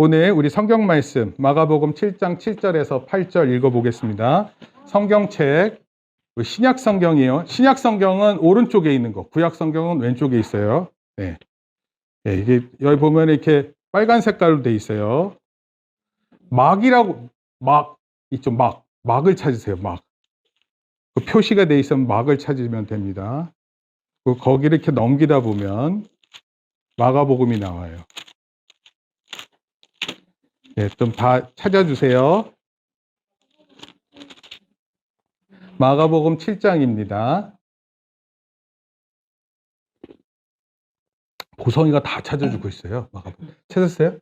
오늘 우리 성경 말씀 마가복음 7장 7절에서 8절 읽어보겠습니다. 성경책 신약 성경이에요. 신약 성경은 오른쪽에 있는 거, 구약 성경은 왼쪽에 있어요. 네. 네, 이게 여기 보면 이렇게 빨간 색깔로 돼 있어요. 막이라고 있죠. 막을 찾으세요. 막. 그 표시가 돼 있으면 막을 찾으면 됩니다. 거기를 이렇게 넘기다 보면 마가복음이 나와요. 네, 좀 다 찾아주세요. 마가복음 7장입니다. 보성이가 다 찾아주고 있어요. 마가복음. 찾았어요?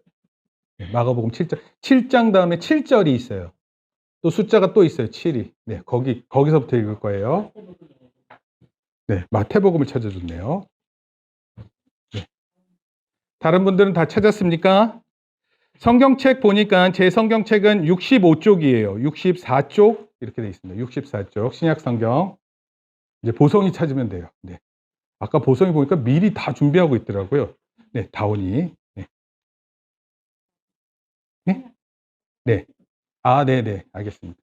네, 마가복음 7장. 7장 다음에 7절이 있어요. 또 숫자가 또 있어요. 7이. 네, 거기서부터 읽을 거예요. 네, 마태복음을 찾아줬네요. 네. 다른 분들은 다 찾았습니까? 성경책 보니까 제 성경책은 65쪽이에요. 64쪽 이렇게 돼 있습니다. 64쪽 신약 성경. 이제 보성이 찾으면 돼요. 네. 아까 보성이 보니까 미리 다 준비하고 있더라고요. 네, 다온이. 네. 네? 네. 아, 네네. 알겠습니다.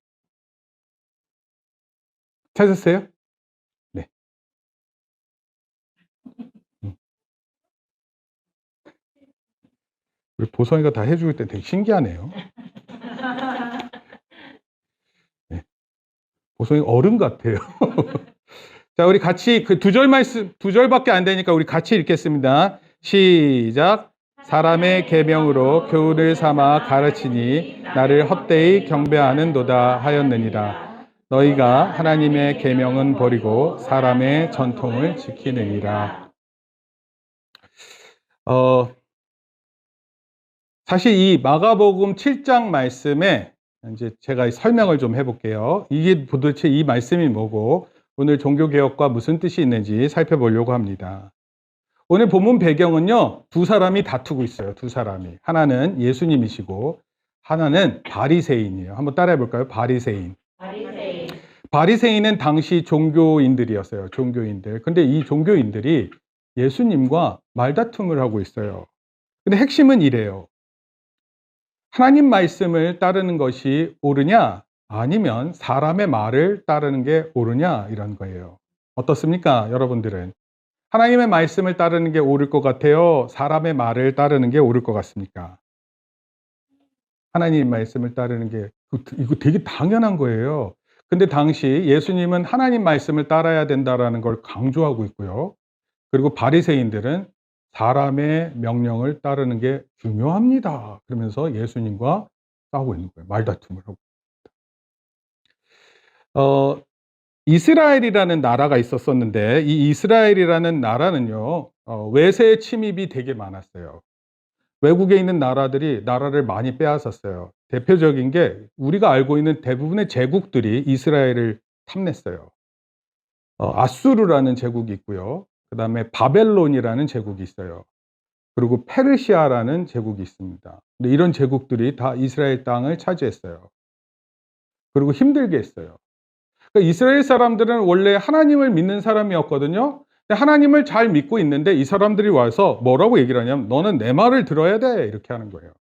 찾았어요? 네. 우리 보성이가 다 해주고 있대 되게 신기하네요. 네. 보성이 어른 같아요. 자, 우리 같이 그 2절 말씀, 2절밖에 안 되니까 우리 같이 읽겠습니다. 시작. 사람의 계명으로 교훈을 삼아 가르치니 나를 헛되이 경배하는도다 하였느니라. 너희가 하나님의 계명은 버리고 사람의 전통을 지키느니라. 사실 이 마가복음 7장 말씀에 이제 제가 설명을 좀 해볼게요. 이게 도대체 이 말씀이 뭐고 오늘 종교개혁과 무슨 뜻이 있는지 살펴보려고 합니다. 오늘 본문 배경은요, 두 사람이 다투고 있어요. 두 사람이. 하나는 예수님이시고 하나는 바리새인이에요. 한번 따라해 볼까요? 바리새인. 바리새인은 당시 종교인들이었어요. 종교인들. 근데 이 종교인들이 예수님과 말다툼을 하고 있어요. 근데 핵심은 이래요. 하나님 말씀을 따르는 것이 옳으냐? 아니면 사람의 말을 따르는 게 옳으냐? 이런 거예요. 어떻습니까? 여러분들은. 하나님의 말씀을 따르는 게 옳을 것 같아요? 사람의 말을 따르는 게 옳을 것 같습니까? 하나님 말씀을 따르는 게, 이거 되게 당연한 거예요. 근데 당시 예수님은 하나님 말씀을 따라야 된다라는 걸 강조하고 있고요. 그리고 바리새인들은 사람의 명령을 따르는 게 중요합니다. 그러면서 예수님과 싸우고 있는 거예요. 말다툼을 하고. 이스라엘이라는 나라가 있었었는데 이 이스라엘이라는 나라는요, 외세 침입이 되게 많았어요. 외국에 있는 나라들이 나라를 많이 빼앗았어요. 대표적인 게 우리가 알고 있는 대부분의 제국들이 이스라엘을 탐냈어요. 아수르라는 제국이 있고요. 그 다음에 바벨론이라는 제국이 있어요. 그리고 페르시아라는 제국이 있습니다. 근데 이런 제국들이 다 이스라엘 땅을 차지했어요. 그리고 힘들게 했어요. 그러니까 이스라엘 사람들은 원래 하나님을 믿는 사람이었거든요. 근데 하나님을 잘 믿고 있는데 이 사람들이 와서 뭐라고 얘기를 하냐면 너는 내 말을 들어야 돼 이렇게 하는 거예요.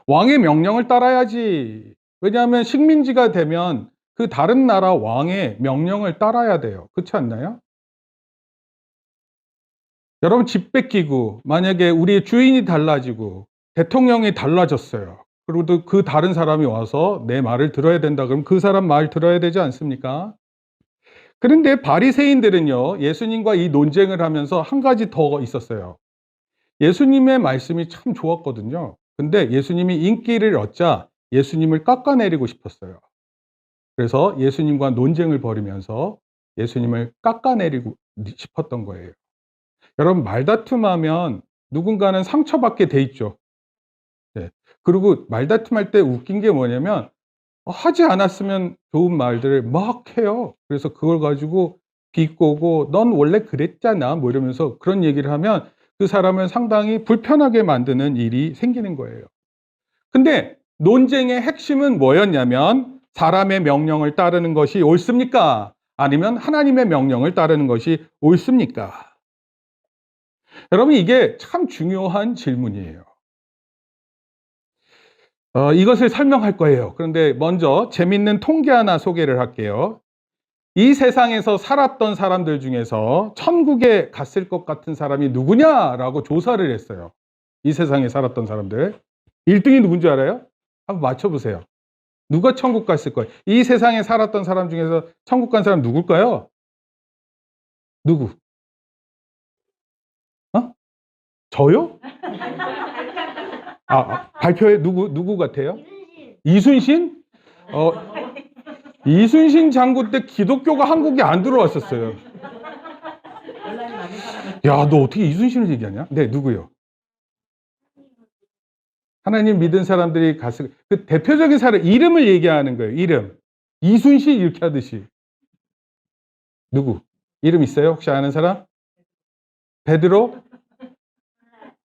왕의 명령을 따라야지. 왜냐하면 식민지가 되면 그 다른 나라 왕의 명령을 따라야 돼요. 그렇지 않나요? 여러분 집 뺏기고 만약에 우리의 주인이 달라지고 대통령이 달라졌어요. 그리고 그 다른 사람이 와서 내 말을 들어야 된다 그러면 그 사람 말 들어야 되지 않습니까? 그런데 바리새인들은요, 예수님과 이 논쟁을 하면서 한 가지 더 있었어요. 예수님의 말씀이 참 좋았거든요. 근데 예수님이 인기를 얻자 예수님을 깎아내리고 싶었어요. 그래서 예수님과 논쟁을 벌이면서 예수님을 깎아내리고 싶었던 거예요. 여러분, 말다툼하면 누군가는 상처받게 돼 있죠. 네. 그리고 말다툼할 때 웃긴 게 뭐냐면 하지 않았으면 좋은 말들을 막 해요. 그래서 그걸 가지고 비꼬고 넌 원래 그랬잖아 뭐 이러면서 그런 얘기를 하면 그 사람을 상당히 불편하게 만드는 일이 생기는 거예요. 근데 논쟁의 핵심은 뭐였냐면 사람의 명령을 따르는 것이 옳습니까? 아니면 하나님의 명령을 따르는 것이 옳습니까? 여러분 이게 참 중요한 질문이에요. 이것을 설명할 거예요. 그런데 먼저 재밌는 통계 하나 소개를 할게요. 이 세상에서 살았던 사람들 중에서 천국에 갔을 것 같은 사람이 누구냐라고 조사를 했어요. 이 세상에 살았던 사람들. 1등이 누군지 알아요? 한번 맞춰보세요. 누가 천국 갔을 거예요? 이 세상에 살았던 사람 중에서 천국 간 사람 누굴까요? 누구? 어? 저요? 발표해. 누구 같아요? 이순신? 이순신 장군 때 기독교가 한국에 안 들어왔었어요. 야, 너 어떻게 이순신을 얘기하냐? 네, 누구요? 하나님 믿은 사람들이 갔을, 그 대표적인 사람, 이름을 얘기하는 거예요, 이름. 이순신 이렇게 하듯이. 누구? 이름 있어요? 혹시 아는 사람? 베드로?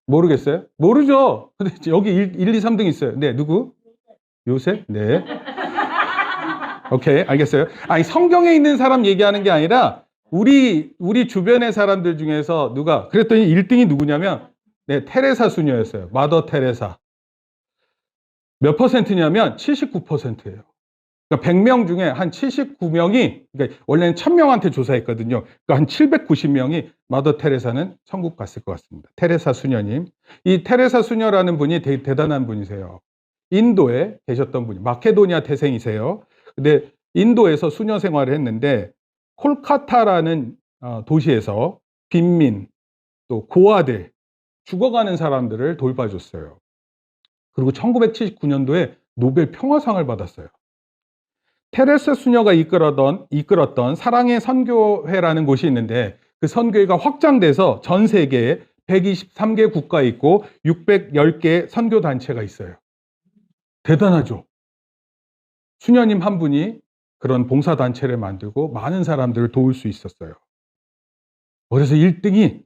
모르겠어요? 모르죠? 근데 여기 1, 2, 3등 있어요. 네, 누구? 요셉? 네. 오케이, 알겠어요. 아니, 성경에 있는 사람 얘기하는 게 아니라, 우리 주변의 사람들 중에서 누가, 그랬더니 1등이 누구냐면, 네, 테레사 수녀였어요. 마더 테레사. 몇 퍼센트냐면 79%예요. 그러니까 100명 중에 한 79명이, 그러니까 원래는 1000명한테 조사했거든요. 그러니까 한 790명이 마더 테레사는 천국 갔을 것 같습니다. 테레사 수녀님. 이 테레사 수녀라는 분이 되게 대단한 분이세요. 인도에 계셨던 분이, 마케도니아 태생이세요. 근데 인도에서 수녀 생활을 했는데, 콜카타라는 도시에서 빈민, 또 고아들, 죽어가는 사람들을 돌봐줬어요. 그리고 1979년도에 노벨 평화상을 받았어요. 테레사 수녀가 이끌었던 사랑의 선교회라는 곳이 있는데, 그 선교회가 확장돼서 전 세계에 123개 국가에 있고 610개 선교단체가 있어요. 대단하죠? 수녀님 한 분이 그런 봉사단체를 만들고 많은 사람들을 도울 수 있었어요. 그래서 1등이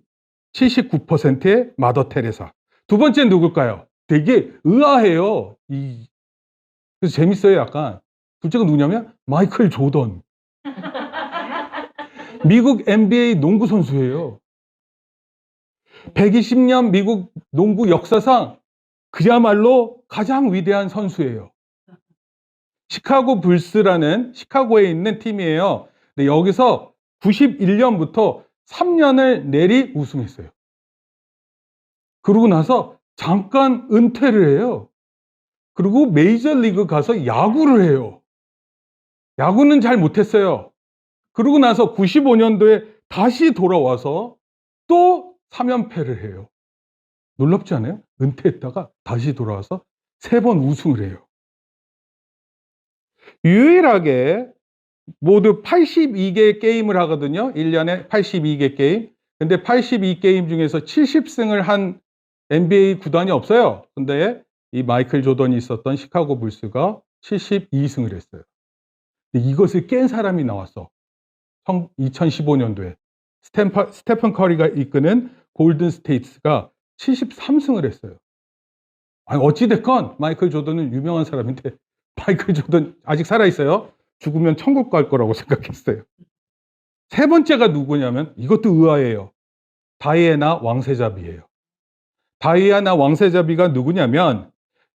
79%의 마더 테레사. 두 번째는 누굴까요? 되게 의아해요. 그래서 재밌어요, 약간. 둘째가 누구냐면 마이클 조던. 미국 NBA 농구 선수예요. 120년 미국 농구 역사상 그야말로 가장 위대한 선수예요. 시카고 불스라는 시카고에 있는 팀이에요. 근데 여기서 91년부터 3년을 내리 우승했어요. 그러고 나서 잠깐 은퇴를 해요. 그리고 메이저리그 가서 야구를 해요. 야구는 잘 못했어요. 그러고 나서 95년도에 다시 돌아와서 또 3연패를 해요. 놀랍지 않아요? 은퇴했다가 다시 돌아와서 3번 우승을 해요. 유일하게 모두 82개 게임을 하거든요. 1년에 82개 게임. 근데 82게임 중에서 70승을 한 NBA 구단이 없어요. 근데 이 마이클 조던이 있었던 시카고 불스가 72승을 했어요. 근데 이것을 깬 사람이 나왔어. 2015년도에. 스테픈 커리가 이끄는 골든 스테이트가 73승을 했어요. 아니, 어찌됐건 마이클 조던은 유명한 사람인데, 마이클 조던 아직 살아있어요. 죽으면 천국 갈 거라고 생각했어요. 세 번째가 누구냐면, 이것도 의아해요. 다이애나 왕세자비예요. 다이애나 왕세자비가 누구냐면,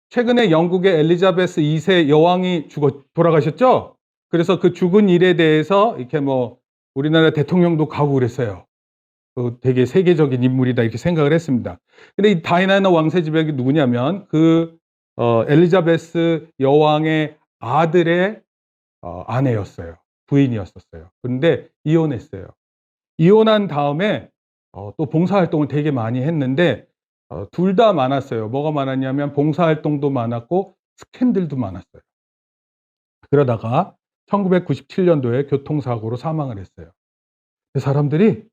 최근에 영국의 엘리자베스 2세 여왕이 돌아가셨죠? 그래서 그 죽은 일에 대해서 이렇게 우리나라 대통령도 가고 그랬어요. 되게 세계적인 인물이다 이렇게 생각을 했습니다. 근데 이 다이애나 왕세자비가 누구냐면, 엘리자베스 여왕의 아들의 아내였어요. 부인이었었어요. 그런데 이혼했어요. 이혼한 다음에 또 봉사활동을 되게 많이 했는데, 둘 다 많았어요. 뭐가 많았냐면 봉사활동도 많았고 스캔들도 많았어요. 그러다가 1997년도에 교통사고로 사망을 했어요. 사람들이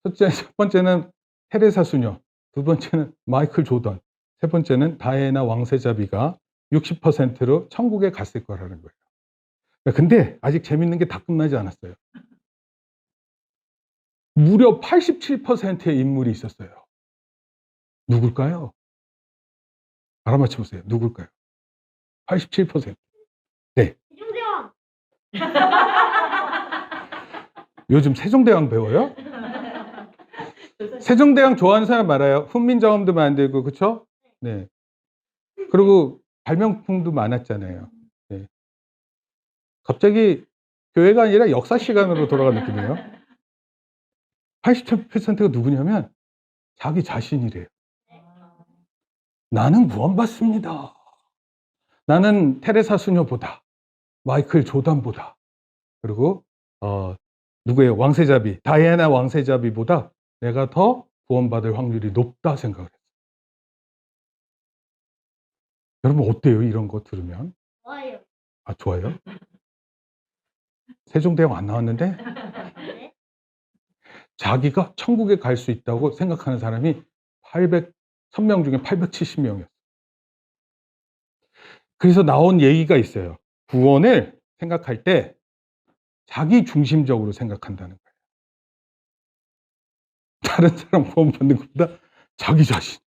첫 번째는 테레사 수녀, 두 번째는 마이클 조던, 세 번째는 다이애나 왕세자비가 60%로 천국에 갔을 거라는 거예요. 근데 아직 재밌는 게 다 끝나지 않았어요. 무려 87%의 인물이 있었어요. 누굴까요? 알아맞혀보세요. 누굴까요? 87%. 네. 세종대왕. 요즘 세종대왕 배워요? 세종대왕 좋아하는 사람 많아요. 훈민정음도 만들고, 그쵸? 네. 그리고 발명품도 많았잖아요. 네. 갑자기 교회가 아니라 역사 시간으로 돌아간 느낌이에요. 87%가 누구냐면 자기 자신이래요. 나는 구원받습니다. 나는 테레사 수녀보다, 마이클 조단보다, 그리고 누구예요? 왕세자비, 다이애나 왕세자비보다 내가 더 구원받을 확률이 높다 생각을 했어요. 여러분 어때요? 이런 거 들으면? 좋아요. 아, 좋아요? 세종대왕 안 나왔는데? 네? 자기가 천국에 갈 수 있다고 생각하는 사람이 1000명 중에 870명이었어요. 그래서 나온 얘기가 있어요. 구원을 생각할 때 자기 중심적으로 생각한다는 거예요. 다른 사람 구원받는 것보다 자기 자신.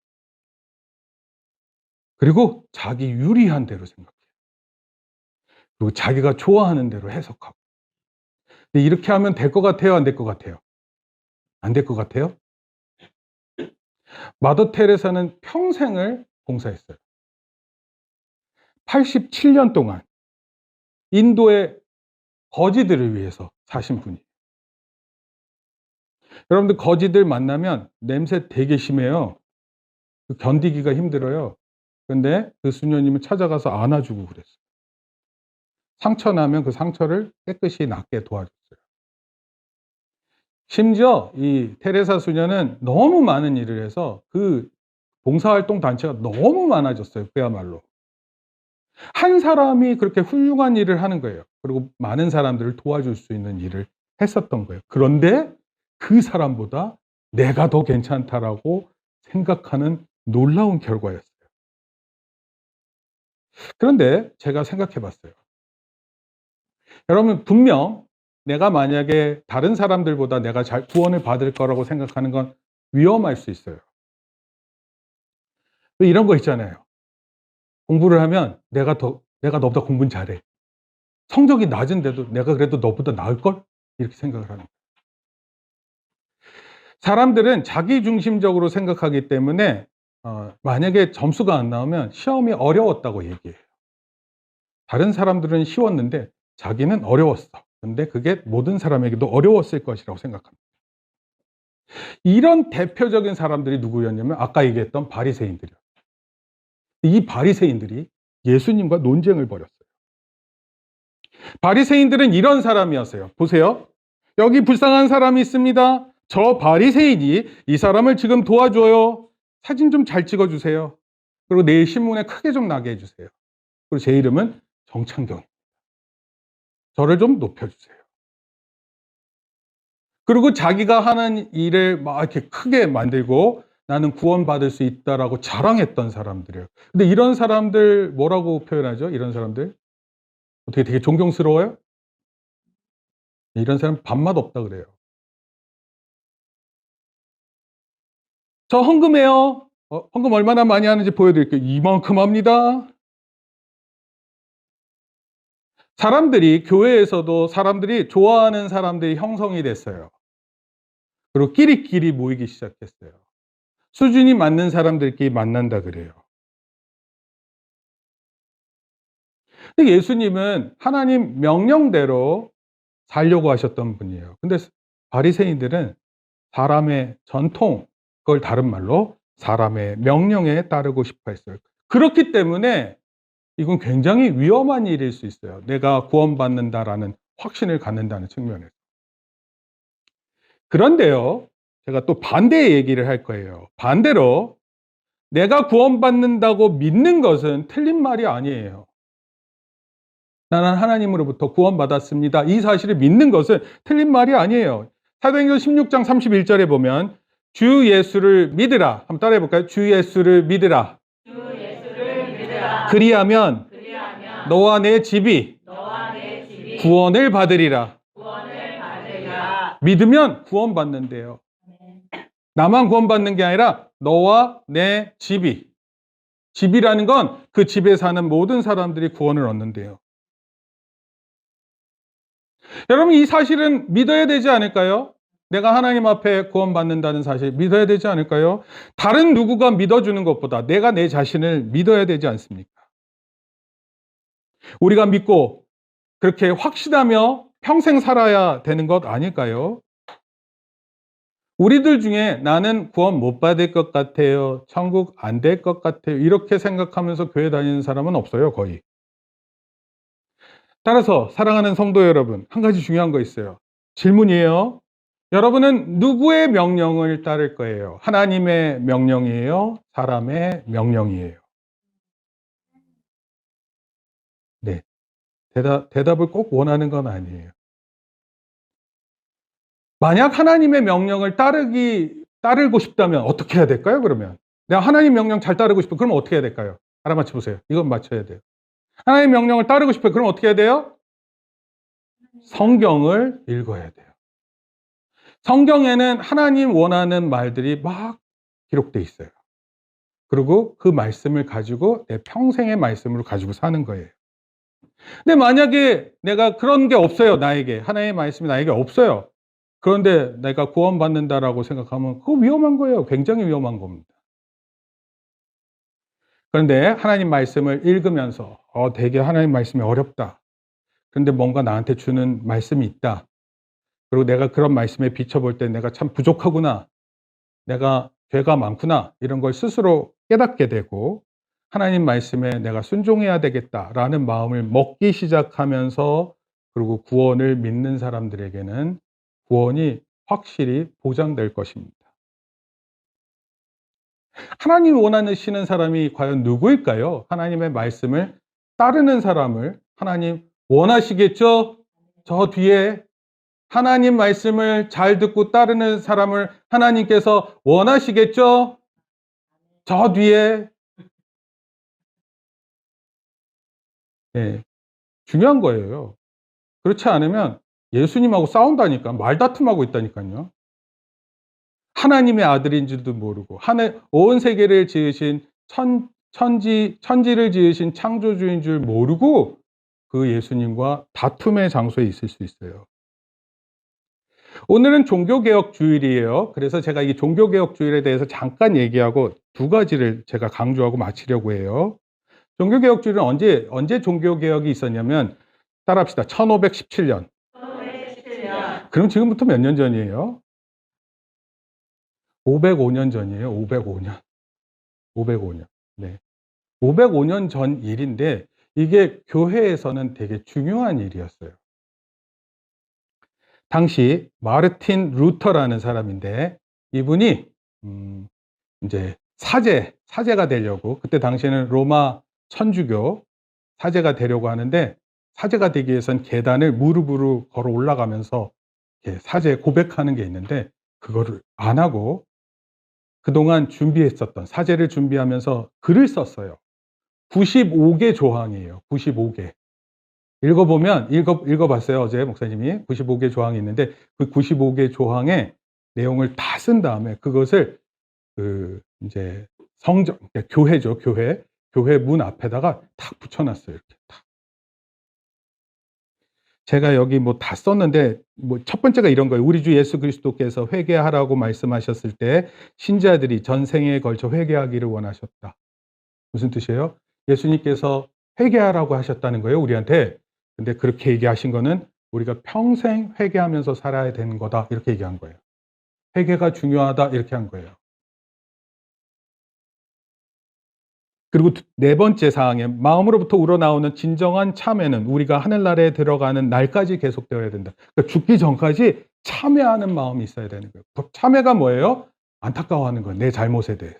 그리고 자기 유리한 대로 생각해요. 그리고 자기가 좋아하는 대로 해석하고. 근데 이렇게 하면 될 것 같아요? 안 될 것 같아요? 안 될 것 같아요? 마더 테레사는 평생을 봉사했어요. 87년 동안 인도의 거지들을 위해서 사신 분이에요. 여러분들 거지들 만나면 냄새 되게 심해요. 견디기가 힘들어요. 근데 그 수녀님을 찾아가서 안아주고 그랬어요. 상처 나면 그 상처를 깨끗이 낫게 도와줬어요. 심지어 이 테레사 수녀는 너무 많은 일을 해서 그 봉사활동 단체가 너무 많아졌어요. 그야말로. 한 사람이 그렇게 훌륭한 일을 하는 거예요. 그리고 많은 사람들을 도와줄 수 있는 일을 했었던 거예요. 그런데 그 사람보다 내가 더 괜찮다라고 생각하는 놀라운 결과였어요. 그런데 제가 생각해 봤어요. 여러분, 분명 내가 만약에 다른 사람들보다 내가 잘 구원을 받을 거라고 생각하는 건 위험할 수 있어요. 이런 거 있잖아요. 공부를 하면 내가 너보다 공부는 잘해. 성적이 낮은데도 내가 그래도 너보다 나을걸? 이렇게 생각을 하는 거예요. 사람들은 자기중심적으로 생각하기 때문에 만약에 점수가 안 나오면 시험이 어려웠다고 얘기해요. 다른 사람들은 쉬웠는데 자기는 어려웠어. 근데 그게 모든 사람에게도 어려웠을 것이라고 생각합니다. 이런 대표적인 사람들이 누구였냐면 아까 얘기했던 바리새인들이요. 이 바리새인들이 예수님과 논쟁을 벌였어요. 바리새인들은 이런 사람이었어요. 보세요. 여기 불쌍한 사람이 있습니다. 저 바리새인이 이 사람을 지금 도와줘요. 사진 좀 잘 찍어주세요. 그리고 내일 신문에 크게 좀 나게 해주세요. 그리고 제 이름은 정창경입니다. 저를 좀 높여주세요. 그리고 자기가 하는 일을 막 이렇게 크게 만들고 나는 구원받을 수 있다라고 자랑했던 사람들이에요. 근데 이런 사람들 뭐라고 표현하죠? 이런 사람들? 어떻게 되게 존경스러워요? 이런 사람 밥맛 없다 그래요. 저 헌금해요. 헌금 얼마나 많이 하는지 보여드릴게요. 이만큼 합니다. 사람들이, 교회에서도 사람들이 좋아하는 사람들이 형성이 됐어요. 그리고 끼리끼리 모이기 시작했어요. 수준이 맞는 사람들끼리 만난다 그래요. 근데 예수님은 하나님 명령대로 살려고 하셨던 분이에요. 근데 바리새인들은 사람의 전통, 그걸 다른 말로 사람의 명령에 따르고 싶어 했어요. 그렇기 때문에 이건 굉장히 위험한 일일 수 있어요. 내가 구원받는다라는 확신을 갖는다는 측면에서. 그런데요, 제가 또 반대의 얘기를 할 거예요. 반대로 내가 구원받는다고 믿는 것은 틀린 말이 아니에요. 나는 하나님으로부터 구원받았습니다. 이 사실을 믿는 것은 틀린 말이 아니에요. 사도행전 16장 31절에 보면 주 예수를 믿으라. 한번 따라해 볼까요? 주 예수를 믿으라. 주 예수를 믿으라. 그리하면 너와 내 집이 구원을 받으리라. 믿으면 구원받는데요. 나만 구원받는 게 아니라 너와 내 집이. 집이라는 건 그 집에 사는 모든 사람들이 구원을 얻는데요. 여러분, 이 사실은 믿어야 되지 않을까요? 내가 하나님 앞에 구원받는다는 사실 믿어야 되지 않을까요? 다른 누구가 믿어주는 것보다 내가 내 자신을 믿어야 되지 않습니까? 우리가 믿고 그렇게 확신하며 평생 살아야 되는 것 아닐까요? 우리들 중에 나는 구원 못 받을 것 같아요. 천국 안 될 것 같아요. 이렇게 생각하면서 교회 다니는 사람은 없어요, 거의. 따라서 사랑하는 성도 여러분, 한 가지 중요한 거 있어요. 질문이에요. 여러분은 누구의 명령을 따를 거예요? 하나님의 명령이에요? 사람의 명령이에요? 네. 대답을 꼭 원하는 건 아니에요. 만약 하나님의 명령을 따르고 싶다면 어떻게 해야 될까요, 그러면? 내가 하나님 명령 잘 따르고 싶어. 그럼 어떻게 해야 될까요? 알아맞혀 보세요. 이건 맞춰야 돼요. 하나님 명령을 따르고 싶어요. 그럼 어떻게 해야 돼요? 성경을 읽어야 돼요. 성경에는 하나님 원하는 말들이 막 기록되어 있어요. 그리고 그 말씀을 가지고 내 평생의 말씀으로 가지고 사는 거예요. 근데 만약에 내가 그런 게 없어요, 나에게. 하나님의 말씀이 나에게 없어요. 그런데 내가 구원받는다라고 생각하면 그거 위험한 거예요. 굉장히 위험한 겁니다. 그런데 하나님 말씀을 읽으면서 되게 하나님 말씀이 어렵다. 그런데 뭔가 나한테 주는 말씀이 있다. 그리고 내가 그런 말씀에 비춰볼 때 내가 참 부족하구나. 내가 죄가 많구나. 이런 걸 스스로 깨닫게 되고 하나님 말씀에 내가 순종해야 되겠다라는 마음을 먹기 시작하면서 그리고 구원을 믿는 사람들에게는 구원이 확실히 보장될 것입니다. 하나님 원하시는 사람이 과연 누구일까요? 하나님의 말씀을 따르는 사람을 하나님 원하시겠죠? 저 뒤에 하나님 말씀을 잘 듣고 따르는 사람을 하나님께서 원하시겠죠? 저 뒤에. 예, 중요한 거예요. 그렇지 않으면 예수님하고 싸운다니까, 말다툼하고 있다니까요. 하나님의 아들인 줄도 모르고 온 세계를 지으신 천지를 지으신 창조주인 줄 모르고 그 예수님과 다툼의 장소에 있을 수 있어요. 오늘은 종교개혁 주일이에요. 그래서 제가 이 종교개혁 주일에 대해서 잠깐 얘기하고 두 가지를 제가 강조하고 마치려고 해요. 종교개혁 주일은 언제 종교개혁이 있었냐면 따라합시다. 1517년. 1517년. 그럼 지금부터 몇 년 전이에요? 505년 전이에요. 505년. 505년. 네. 505년 전 일인데 이게 교회에서는 되게 중요한 일이었어요. 당시 마르틴 루터라는 사람인데 이분이 이제 사제가 되려고 그때 당시에는 로마 천주교 사제가 되려고 하는데 사제가 되기 위해선 계단을 무릎으로 걸어 올라가면서 사제 고백하는 게 있는데 그거를 안 하고 그동안 준비했었던 사제를 준비하면서 글을 썼어요. 95개 조항이에요. 95개. 읽어봤어요. 어제 목사님이 95개 조항이 있는데 그 95개 조항의 내용을 다 쓴 다음에 그것을 이제 그러니까 교회죠. 교회 문 앞에다가 탁 붙여놨어요. 이렇게 탁. 제가 여기 뭐 다 썼는데 첫 번째가 이런 거예요. 우리 주 예수 그리스도께서 회개하라고 말씀하셨을 때 신자들이 전생에 걸쳐 회개하기를 원하셨다. 무슨 뜻이에요? 예수님께서 회개하라고 하셨다는 거예요, 우리한테. 근데 그렇게 얘기하신 거는 우리가 평생 회개하면서 살아야 되는 거다. 이렇게 얘기한 거예요. 회개가 중요하다. 이렇게 한 거예요. 그리고 네 번째 사항에 마음으로부터 우러나오는 진정한 참회는 우리가 하늘나라에 들어가는 날까지 계속되어야 된다. 그러니까 죽기 전까지 참회하는 마음이 있어야 되는 거예요. 참회가 뭐예요? 안타까워하는 거예요. 내 잘못에 대해서.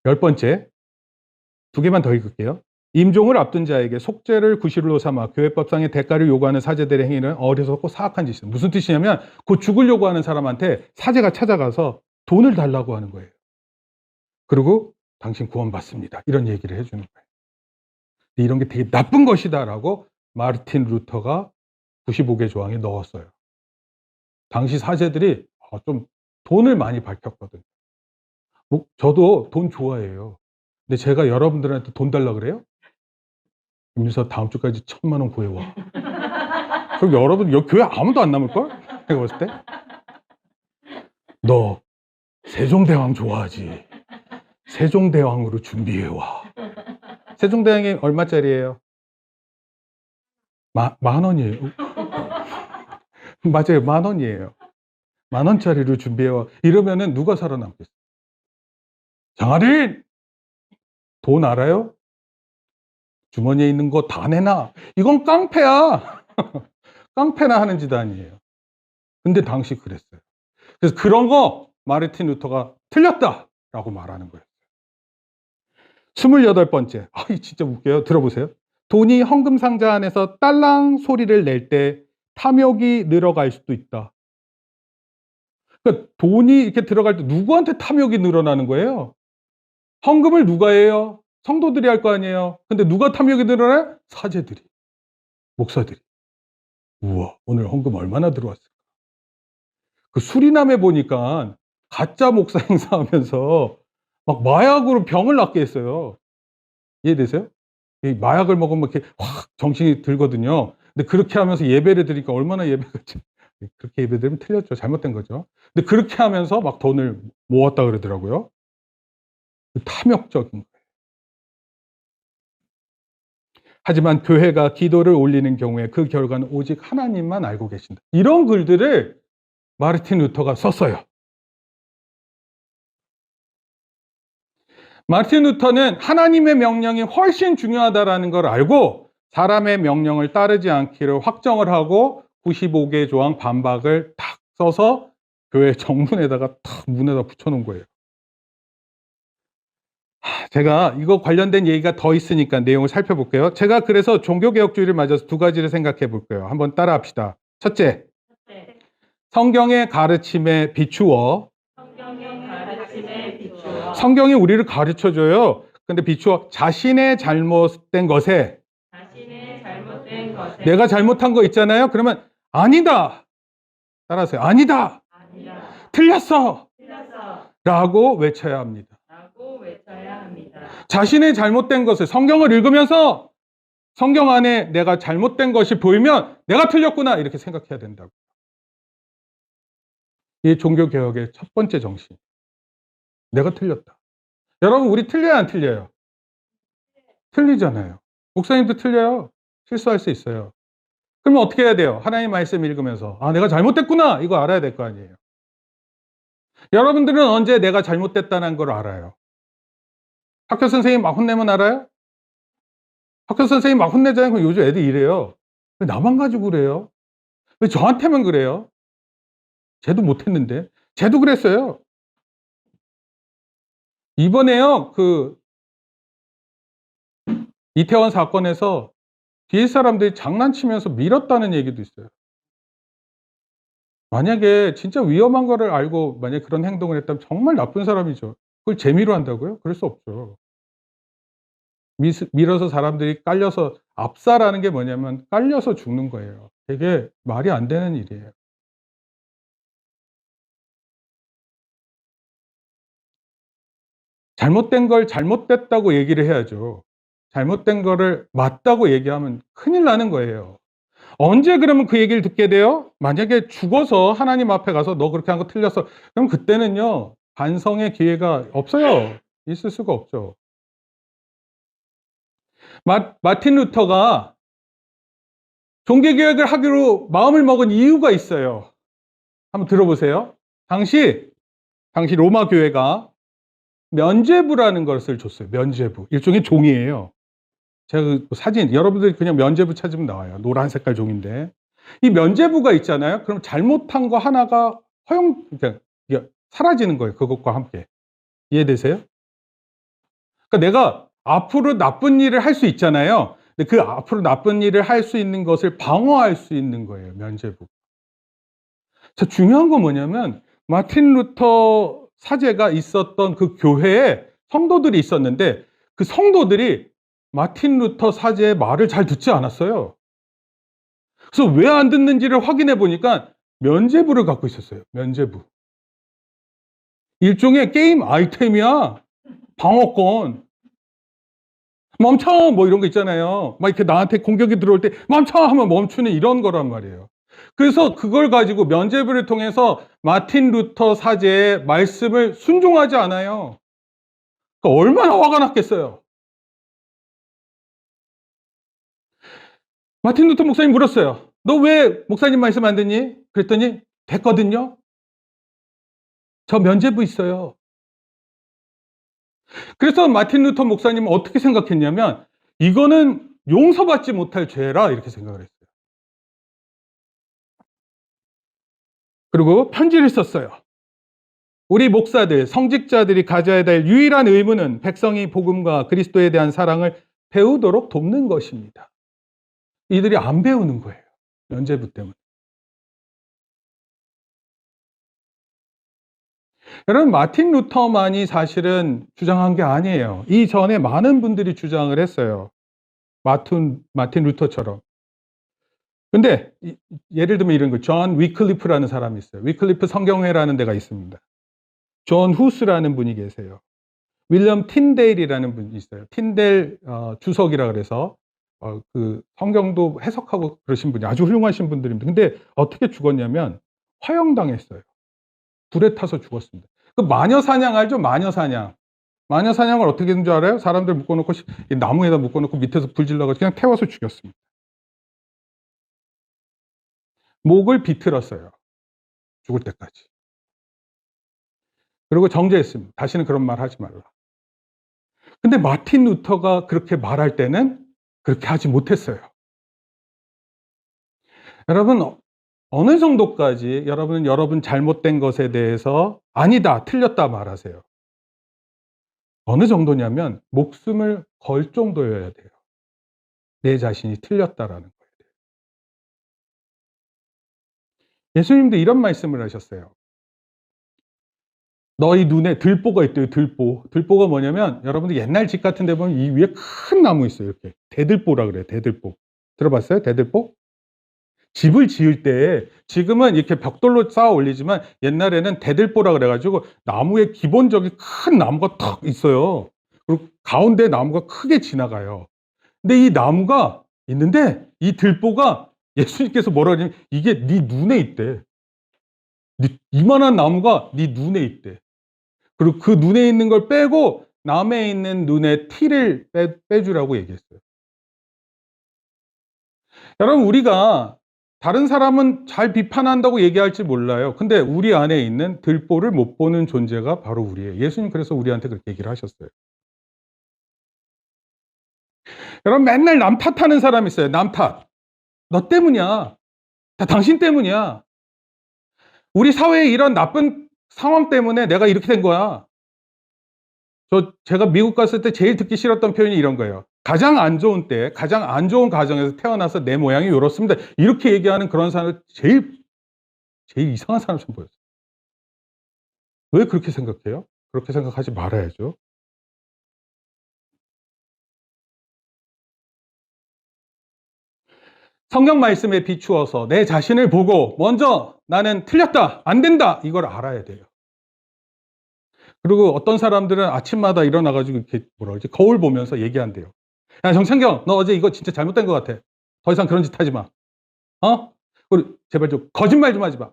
10번째, 두 개만 더 읽을게요. 임종을 앞둔 자에게 속죄를 구실로 삼아 교회법상의 대가를 요구하는 사제들의 행위는 어리석고 사악한 짓이다. 무슨 뜻이냐면 곧 죽으려고 하는 사람한테 사제가 찾아가서 돈을 달라고 하는 거예요. 그리고 당신 구원받습니다. 이런 얘기를 해주는 거예요. 이런 게 되게 나쁜 것이다라고 마르틴 루터가 95개 조항에 넣었어요. 당시 사제들이 좀 돈을 많이 밝혔거든요. 저도 돈 좋아해요. 근데 제가 여러분들한테 돈 달라 그래요? 그래서 다음 주까지 1,000만 원 구해와. 그럼 여러분 여기 교회 아무도 안 남을걸? 내가 봤을 때. 너 세종대왕 좋아하지? 세종대왕으로 준비해와. 세종대왕이 얼마짜리예요? 만 원이에요. 맞아요. 10,000원이에요. 10,000원짜리로 준비해와. 이러면은 누가 살아남겠어요? 장하린! 돈 알아요? 주머니에 있는 거 다 내놔. 이건 깡패야. 깡패나 하는 짓 아니에요. 근데 당시 그랬어요. 그래서 그런 거 마르틴 루터가 틀렸다라고 말하는 거예요. 28번째. 이 진짜 웃겨요. 들어보세요. 돈이 헌금 상자 안에서 딸랑 소리를 낼 때 탐욕이 늘어갈 수도 있다. 그러니까 돈이 이렇게 들어갈 때 누구한테 탐욕이 늘어나는 거예요? 헌금을 누가 해요? 성도들이 할 거 아니에요. 근데 누가 탐욕이 늘어나요? 사제들이, 목사들이. 우와, 오늘 헌금 얼마나 들어왔을까? 그 수리남에 보니까 가짜 목사 행사하면서 막 마약으로 병을 낫게 했어요. 이해되세요? 이 마약을 먹으면 이렇게 확 정신이 들거든요. 근데 그렇게 하면서 예배를 드리니까 얼마나 예배가 그렇게 예배드리면 틀렸죠. 잘못된 거죠. 근데 그렇게 하면서 막 돈을 모았다 그러더라고요. 탐욕적인 거예요. 하지만 교회가 기도를 올리는 경우에 그 결과는 오직 하나님만 알고 계신다. 이런 글들을 마르틴 루터가 썼어요. 마르틴 루터는 하나님의 명령이 훨씬 중요하다는 걸 알고 사람의 명령을 따르지 않기를 확정을 하고 95개 조항 반박을 탁 써서 교회 정문에다가 탁 문에다 붙여놓은 거예요. 제가 이거 관련된 얘기가 더 있으니까 내용을 살펴볼게요. 제가 그래서 종교개혁주의를 맞아서 두 가지를 생각해 볼게요. 한번 따라 합시다. 첫째, 네. 성경의 가르침에 비추어. 성경의 가르침에 비추어 성경이 우리를 가르쳐줘요. 근데 비추어 자신의 잘못된 것에 자신의 잘못된 것에 내가 잘못한 거 있잖아요. 그러면 아니다. 따라하세요. 아니다. 아니라 틀렸어 라고 외쳐야 합니다. 라고 외쳐야 합니다. 자신의 잘못된 것을 성경을 읽으면서 성경 안에 내가 잘못된 것이 보이면 내가 틀렸구나 이렇게 생각해야 된다고. 이 종교개혁의 첫 번째 정신. 내가 틀렸다. 여러분 우리 틀려요 안 틀려요? 틀리잖아요. 목사님도 틀려요. 실수할 수 있어요. 그러면 어떻게 해야 돼요? 하나님 말씀 읽으면서 내가 잘못됐구나 이거 알아야 될 거 아니에요. 여러분들은 언제 내가 잘못됐다는 걸 알아요? 학교 선생님 막 혼내면 알아요? 학교 선생님 막 혼내잖아요. 그럼 요즘 애들 이래요. 왜 나만 가지고 그래요? 왜 저한테만 그래요? 쟤도 못했는데. 쟤도 그랬어요. 이번에요, 이태원 사건에서 뒤에 사람들이 장난치면서 밀었다는 얘기도 있어요. 만약에 진짜 위험한 거를 알고 만약에 그런 행동을 했다면 정말 나쁜 사람이죠. 그걸 재미로 한다고요? 그럴 수 없죠. 밀어서 사람들이 깔려서 압사라는 게 뭐냐면 깔려서 죽는 거예요. 되게 말이 안 되는 일이에요. 잘못된 걸 잘못됐다고 얘기를 해야죠. 잘못된 거를 맞다고 얘기하면 큰일 나는 거예요. 언제 그러면 그 얘기를 듣게 돼요? 만약에 죽어서 하나님 앞에 가서 너 그렇게 한 거 틀렸어. 그럼 그때는요, 반성의 기회가 없어요. 있을 수가 없죠. 마틴 루터가 종교개혁을 하기로 마음을 먹은 이유가 있어요. 한번 들어보세요. 당시 로마 교회가 면죄부라는 것을 줬어요. 면죄부. 일종의 종이에요. 제가 그 사진, 여러분들이 그냥 면죄부 찾으면 나와요. 노란 색깔 종인데. 이 면죄부가 있잖아요. 그럼 잘못한 거 하나가 그러니까 이게 사라지는 거예요. 그것과 함께. 이해되세요? 그러니까 내가 앞으로 나쁜 일을 할 수 있잖아요. 근데 그 앞으로 나쁜 일을 할 수 있는 것을 방어할 수 있는 거예요. 면죄부. 자, 중요한 건 뭐냐면 마틴 루터 사제가 있었던 그 교회에 성도들이 있었는데 그 성도들이 마틴 루터 사제의 말을 잘 듣지 않았어요. 그래서 왜 안 듣는지를 확인해 보니까 면죄부를 갖고 있었어요. 면죄부. 일종의 게임 아이템이야. 방어권. 멈춰! 뭐 이런 거 있잖아요. 막 이렇게 나한테 공격이 들어올 때 멈춰! 하면 멈추는 이런 거란 말이에요. 그래서 그걸 가지고 면죄부를 통해서 마틴 루터 사제의 말씀을 순종하지 않아요. 그러니까 얼마나 화가 났겠어요. 마틴 루터 목사님 물었어요. 너 왜 목사님 말씀 안 듣니? 그랬더니 됐거든요. 저 면죄부 있어요. 그래서 마틴 루터 목사님은 어떻게 생각했냐면 이거는 용서받지 못할 죄라 이렇게 생각을 했어요. 그리고 편지를 썼어요. 우리 목사들, 성직자들이 가져야 될 유일한 의무는 백성이 복음과 그리스도에 대한 사랑을 배우도록 돕는 것입니다. 이들이 안 배우는 거예요. 면죄부 때문에. 여러분, 마틴 루터만이 사실은 주장한 게 아니에요. 이전에 많은 분들이 주장을 했어요. 마틴 루터처럼. 근데 예를 들면 이런 거, 존 위클리프라는 사람이 있어요. 위클리프 성경회라는 데가 있습니다. 존 후스라는 분이 계세요. 윌리엄 틴데일이라는 분이 있어요. 틴데일 주석이라 그래서 그 성경도 해석하고 그러신 분이 아주 훌륭하신 분들입니다. 근데 어떻게 죽었냐면 화형당했어요. 불에 타서 죽었습니다. 그 마녀 사냥 알죠? 마녀 사냥. 마녀 사냥을 어떻게 했는 줄 알아요? 사람들 묶어놓고 나무에다 묶어놓고 밑에서 불 질러가지고 그냥 태워서 죽였습니다. 목을 비틀었어요. 죽을 때까지. 그리고 정죄했습니다. 다시는 그런 말 하지 말라. 근데 마틴 루터가 그렇게 말할 때는 그렇게 하지 못했어요. 여러분, 어느 정도까지 여러분은 여러분 잘못된 것에 대해서 아니다, 틀렸다 말하세요? 어느 정도냐면 목숨을 걸 정도여야 돼요. 내 자신이 틀렸다라는 거예요. 예수님도 이런 말씀을 하셨어요. 너희 눈에 들보가 있대요. 들보. 들보가 뭐냐면 여러분들 옛날 집 같은 데 보면 이 위에 큰 나무 있어요. 이렇게. 대들보라 그래요. 대들보. 들어봤어요? 대들보? 집을 지을 때 지금은 이렇게 벽돌로 쌓아 올리지만 옛날에는 대들보라 그래가지고 나무에 기본적인 큰 나무가 탁 있어요. 그리고 가운데 나무가 크게 지나가요. 근데 이 나무가 있는데 이 들보가 예수님께서 뭐라 그러냐면 이게 네 눈에 있대. 이만한 나무가 네 눈에 있대. 그리고 그 눈에 있는 걸 빼고 남에 있는 눈에 티를 빼주라고 얘기했어요. 여러분, 우리가 다른 사람은 잘 비판한다고 얘기할지 몰라요. 근데 우리 안에 있는 들보를 못 보는 존재가 바로 우리예요. 예수님 그래서 우리한테 그렇게 얘기를 하셨어요. 여러분, 맨날 남 탓하는 사람 있어요. 남 탓. 너 때문이야. 다 당신 때문이야. 우리 사회에 이런 나쁜 상황 때문에 내가 이렇게 된 거야. 제가 미국 갔을 때 제일 듣기 싫었던 표현이 이런 거예요. 가장 안 좋은 때, 가장 안 좋은 가정에서 태어나서 내 모양이 이렇습니다. 이렇게 얘기하는 그런 사람을 제일 이상한 사람처럼 보였어요. 왜 그렇게 생각해요? 그렇게 생각하지 말아야죠. 성경 말씀에 비추어서 내 자신을 보고 먼저 나는 틀렸다, 안 된다, 이걸 알아야 돼요. 그리고 어떤 사람들은 아침마다 일어나가지고 이렇게 뭐라 그러지? 거울 보면서 얘기한대요. 야, 정창경, 너 어제 이거 진짜 잘못된 것 같아. 더 이상 그런 짓 하지 마. 어? 그리고 제발 좀 거짓말 좀 하지 마.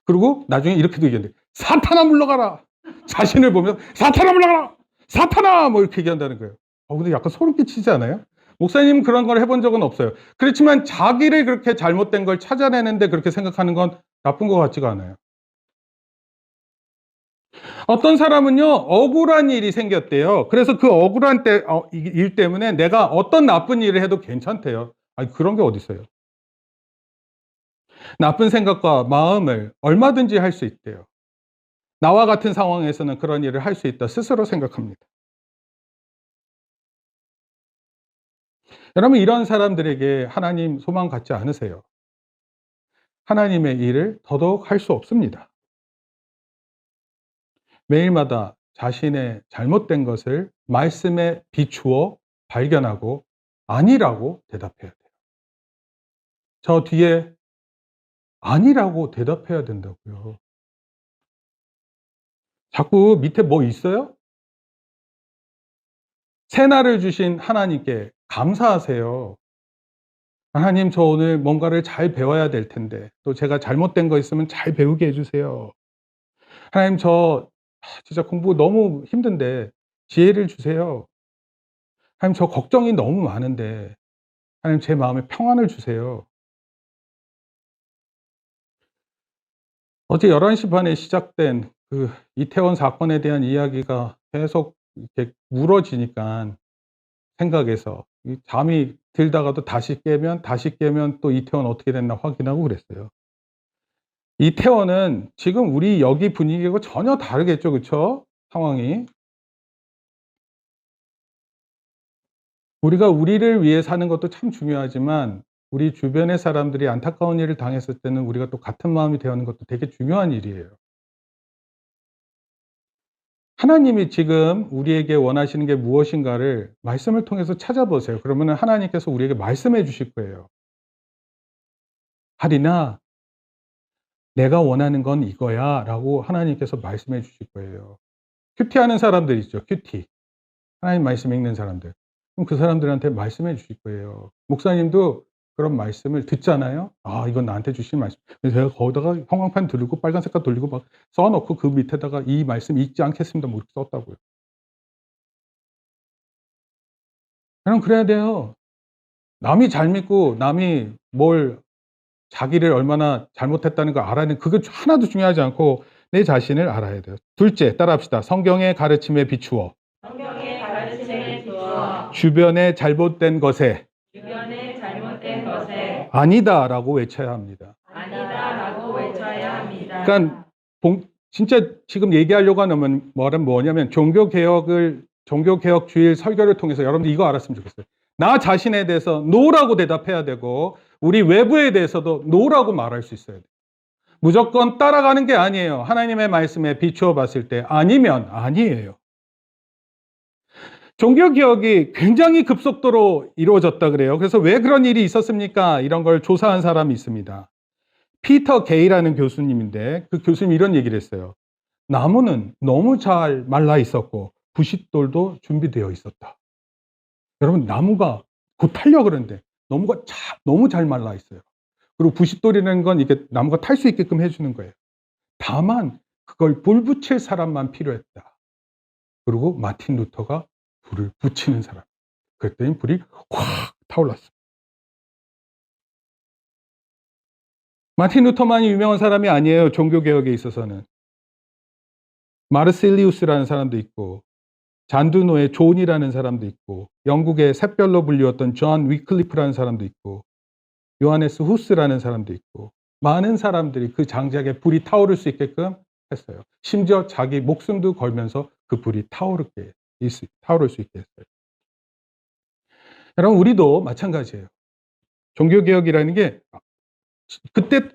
그리고 나중에 이렇게도 얘기한대. 사탄아 물러가라. 자신을 보면 사탄아 물러가라. 사탄아 뭐 이렇게 얘기한다는 거예요. 근데 약간 소름 끼치지 않아요? 목사님 그런 걸 해본 적은 없어요. 그렇지만 자기를 그렇게 잘못된 걸 찾아내는데 그렇게 생각하는 건 나쁜 것 같지가 않아요. 어떤 사람은요, 억울한 일이 생겼대요. 그래서 그 억울한 일 때문에 내가 어떤 나쁜 일을 해도 괜찮대요. 아니, 그런 게 어디 있어요? 나쁜 생각과 마음을 얼마든지 할 수 있대요. 나와 같은 상황에서는 그런 일을 할 수 있다 스스로 생각합니다. 여러분, 이런 사람들에게 하나님 소망 갖지 않으세요. 하나님의 일을 더더욱 할 수 없습니다. 매일마다 자신의 잘못된 것을 말씀에 비추어 발견하고 아니라고 대답해야 돼요. 저 뒤에 아니라고 대답해야 된다고요. 자꾸 밑에 뭐 있어요? 새날을 주신 하나님께 감사하세요. 하나님, 저 오늘 뭔가를 잘 배워야 될 텐데, 또 제가 잘못된 거 있으면 잘 배우게 해주세요. 하나님, 진짜 공부 너무 힘든데 지혜를 주세요. 하나님, 저 걱정이 너무 많은데 하나님 제 마음에 평안을 주세요. 어제 11시 반에 시작된 그 이태원 사건에 대한 이야기가 계속 이렇게 물어지니까 생각에서 이 잠이 들다가도 다시 깨면 또 이태원 어떻게 됐나 확인하고 그랬어요. 이태원은 지금 우리 여기 분위기하고 전혀 다르겠죠. 그쵸? 상황이. 우리가 우리를 위해 사는 것도 참 중요하지만 우리 주변의 사람들이 안타까운 일을 당했을 때는 우리가 또 같은 마음이 되어 하는 것도 되게 중요한 일이에요. 하나님이 지금 우리에게 원하시는 게 무엇인가를 말씀을 통해서 찾아보세요. 그러면은 하나님께서 우리에게 말씀해 주실 거예요. 하리나 내가 원하는 건 이거야라고 하나님께서 말씀해 주실 거예요. 큐티하는 사람들 있죠. 큐티. 하나님 말씀 읽는 사람들. 그럼 그 사람들한테 말씀해 주실 거예요. 목사님도 그런 말씀을 듣잖아요. 아, 이건 나한테 주신 말씀. 그래서 제가 거기다가 형광판 들고 빨간 색깔 돌리고 막 써놓고 그 밑에다가 이 말씀 읽지 않겠습니다. 뭐 이렇게 썼다고요. 그럼 그래야 돼요. 남이 잘 믿고 남이 뭘 자기를 얼마나 잘못했다는 걸 알아야 되는 그게 하나도 중요하지 않고 내 자신을 알아야 돼요. 둘째, 따라합시다. 성경의 가르침에 비추어 성경의 가르침에 비추어 주변의 잘못된 것에 주변의 잘못된 것에 아니다라고 외쳐야 합니다. 아니다라고 외쳐야 합니다. 그러니까 진짜 지금 얘기하려고 하는 말은 뭐냐면 종교개혁주의 설교를 통해서 여러분들 이거 알았으면 좋겠어요. 나 자신에 대해서 노라고 대답해야 되고 우리 외부에 대해서도 노라고 말할 수 있어야 돼요. 무조건 따라가는 게 아니에요. 하나님의 말씀에 비추어 봤을 때 아니면 아니에요. 종교개혁이 굉장히 급속도로 이루어졌다 그래요. 그래서 왜 그런 일이 있었습니까? 이런 걸 조사한 사람이 있습니다. 피터 게이라는 교수님인데 그 교수님이 이런 얘기를 했어요. 나무는 너무 잘 말라 있었고 부싯돌도 준비되어 있었다. 여러분 나무가 곧 타려고 그러는데 너무 잘 말라 있어요. 그리고 부싯돌이라는 건 이게 나무가 탈 수 있게끔 해주는 거예요. 다만 그걸 불 붙일 사람만 필요했다. 그리고 마틴 루터가 불을 붙이는 사람. 그랬더니 불이 확 타올랐어요. 마틴 루터만이 유명한 사람이 아니에요. 종교개혁에 있어서는. 마르실리우스라는 사람도 있고 잔두노의 존이라는 사람도 있고 영국의 샛별로 불리웠던 존 위클리프라는 사람도 있고 요하네스 후스라는 사람도 있고 많은 사람들이 그 장작에 불이 타오를 수 있게끔 했어요. 심지어 자기 목숨도 걸면서 그 불이 타오를 수 있게 했어요. 여러분 우리도 마찬가지예요. 종교개혁이라는 게 그때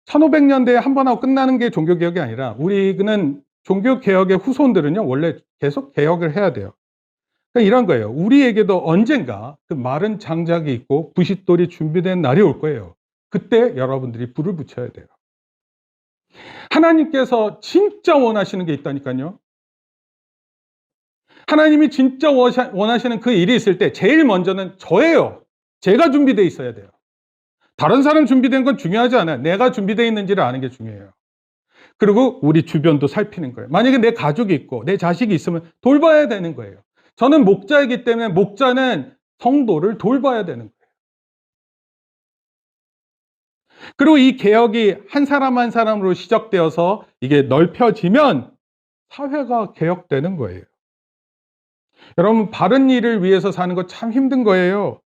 1500년대에 한 번 하고 끝나는 게 종교개혁이 아니라 우리는 종교개혁의 후손들은요 원래 계속 개혁을 해야 돼요. 그러니까 이런 거예요. 우리에게도 언젠가 그 마른 장작이 있고 부싯돌이 준비된 날이 올 거예요. 그때 여러분들이 불을 붙여야 돼요. 하나님께서 진짜 원하시는 게 있다니까요. 하나님이 진짜 원하시는 그 일이 있을 때 제일 먼저는 저예요. 제가 준비되어 있어야 돼요. 다른 사람 준비된 건 중요하지 않아요. 내가 준비되어 있는지를 아는 게 중요해요. 그리고 우리 주변도 살피는 거예요. 만약에 내 가족이 있고 내 자식이 있으면 돌봐야 되는 거예요. 저는 목자이기 때문에 목자는 성도를 돌봐야 되는 거예요. 그리고 이 개혁이 한 사람 한 사람으로 시작되어서 이게 넓혀지면 사회가 개혁되는 거예요. 여러분 바른 일을 위해서 사는 거 참 힘든 거예요.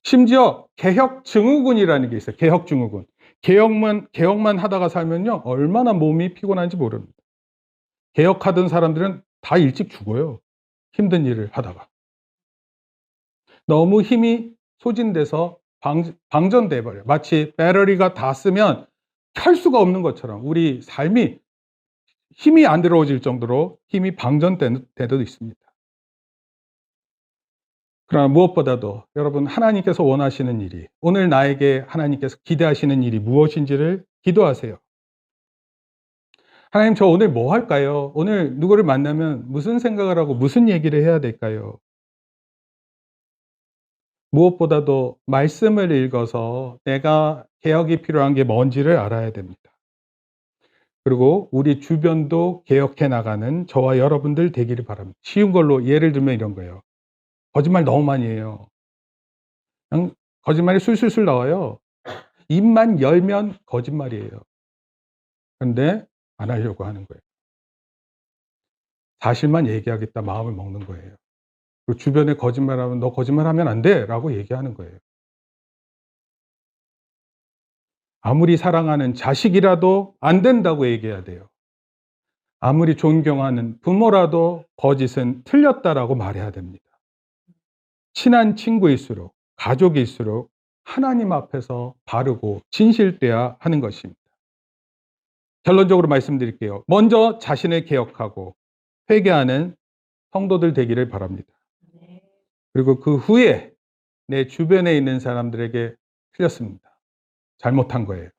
심지어 개혁증후군이라는 게 있어요. 개혁증후군. 개혁만 하다가 살면요 얼마나 몸이 피곤한지 모릅니다. 개혁하던 사람들은 다 일찍 죽어요. 힘든 일을 하다가. 너무 힘이 소진돼서 방전돼 버려요. 마치 배터리가 다 쓰면 켤 수가 없는 것처럼 우리 삶이 힘이 안 들어오질 정도로 힘이 방전된 때도 있습니다. 그러나 무엇보다도 여러분 하나님께서 원하시는 일이 오늘 나에게 하나님께서 기대하시는 일이 무엇인지를 기도하세요. 하나님 저 오늘 뭐 할까요? 오늘 누구를 만나면 무슨 생각을 하고 무슨 얘기를 해야 될까요? 무엇보다도 말씀을 읽어서 내가 개혁이 필요한 게 뭔지를 알아야 됩니다. 그리고 우리 주변도 개혁해 나가는 저와 여러분들 되기를 바랍니다. 쉬운 걸로 예를 들면 이런 거예요. 거짓말 너무 많이 해요. 그냥 거짓말이 술술술 나와요. 입만 열면 거짓말이에요. 그런데 안 하려고 하는 거예요. 사실만 얘기하겠다 마음을 먹는 거예요. 그리고 주변에 거짓말하면 너 거짓말하면 안 돼 라고 얘기하는 거예요. 아무리 사랑하는 자식이라도 안 된다고 얘기해야 돼요. 아무리 존경하는 부모라도 거짓은 틀렸다라고 말해야 됩니다. 친한 친구일수록, 가족일수록 하나님 앞에서 바르고 진실돼야 하는 것입니다. 결론적으로 말씀드릴게요. 먼저 자신을 개혁하고 회개하는 성도들 되기를 바랍니다. 그리고 그 후에 내 주변에 있는 사람들에게 틀렸습니다. 잘못한 거예요.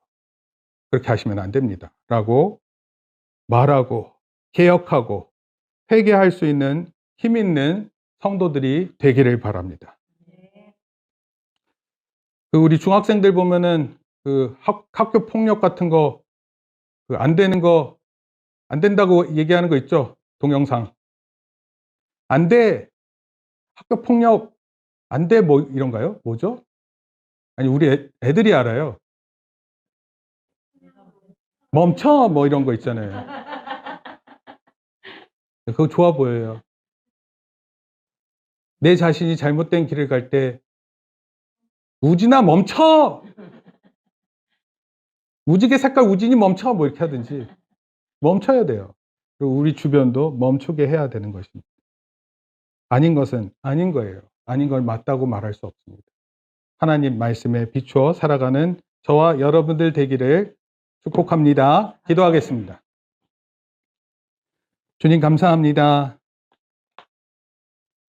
그렇게 하시면 안 됩니다. 라고 말하고 개혁하고 회개할 수 있는 힘 있는 성도들이 되기를 바랍니다. 우리 중학생들 보면은 그 학교 폭력 같은 거, 안 되는 거, 안 된다고 얘기하는 거 있죠? 동영상. 안 돼. 학교 폭력 안 돼. 뭐 이런가요? 뭐죠? 아니, 우리 애들이 알아요. 멈춰. 뭐 이런 거 있잖아요. 그거 좋아 보여요. 내 자신이 잘못된 길을 갈 때 우진아 멈춰! 무지개 색깔 우진이 멈춰! 뭐 이렇게 하든지 멈춰야 돼요. 그리고 우리 주변도 멈추게 해야 되는 것입니다. 아닌 것은 아닌 거예요. 아닌 걸 맞다고 말할 수 없습니다. 하나님 말씀에 비추어 살아가는 저와 여러분들 되기를 축복합니다. 기도하겠습니다. 주님 감사합니다.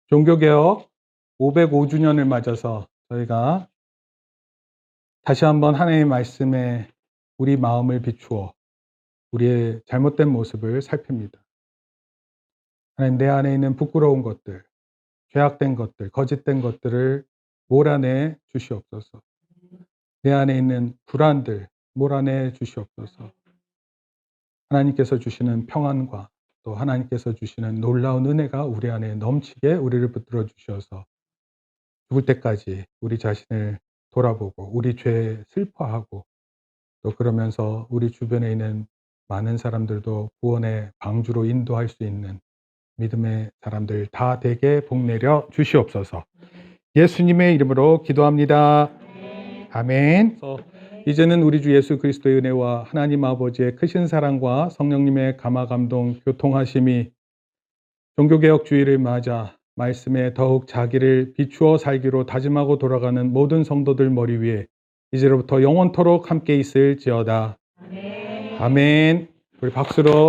종교개혁 505주년을 맞아서 저희가 다시 한번 하나님의 말씀에 우리 마음을 비추어 우리의 잘못된 모습을 살핍니다. 하나님, 내 안에 있는 부끄러운 것들, 죄악된 것들, 거짓된 것들을 몰아내 주시옵소서. 내 안에 있는 불안들 몰아내 주시옵소서. 하나님께서 주시는 평안과 또 하나님께서 주시는 놀라운 은혜가 우리 안에 넘치게 우리를 붙들어 주셔서 죽을 때까지 우리 자신을 돌아보고 우리 죄에 슬퍼하고 또 그러면서 우리 주변에 있는 많은 사람들도 구원의 방주로 인도할 수 있는 믿음의 사람들 다 되게 복내려 주시옵소서. 예수님의 이름으로 기도합니다. 아멘. 이제는 우리 주 예수 그리스도의 은혜와 하나님 아버지의 크신 사랑과 성령님의 감화 감동 교통하심이 종교개혁 주의를 맞아 말씀에 더욱 자기를 비추어 살기로 다짐하고 돌아가는 모든 성도들 머리 위에 이제로부터 영원토록 함께 있을지어다. 아멘. 우리 박수로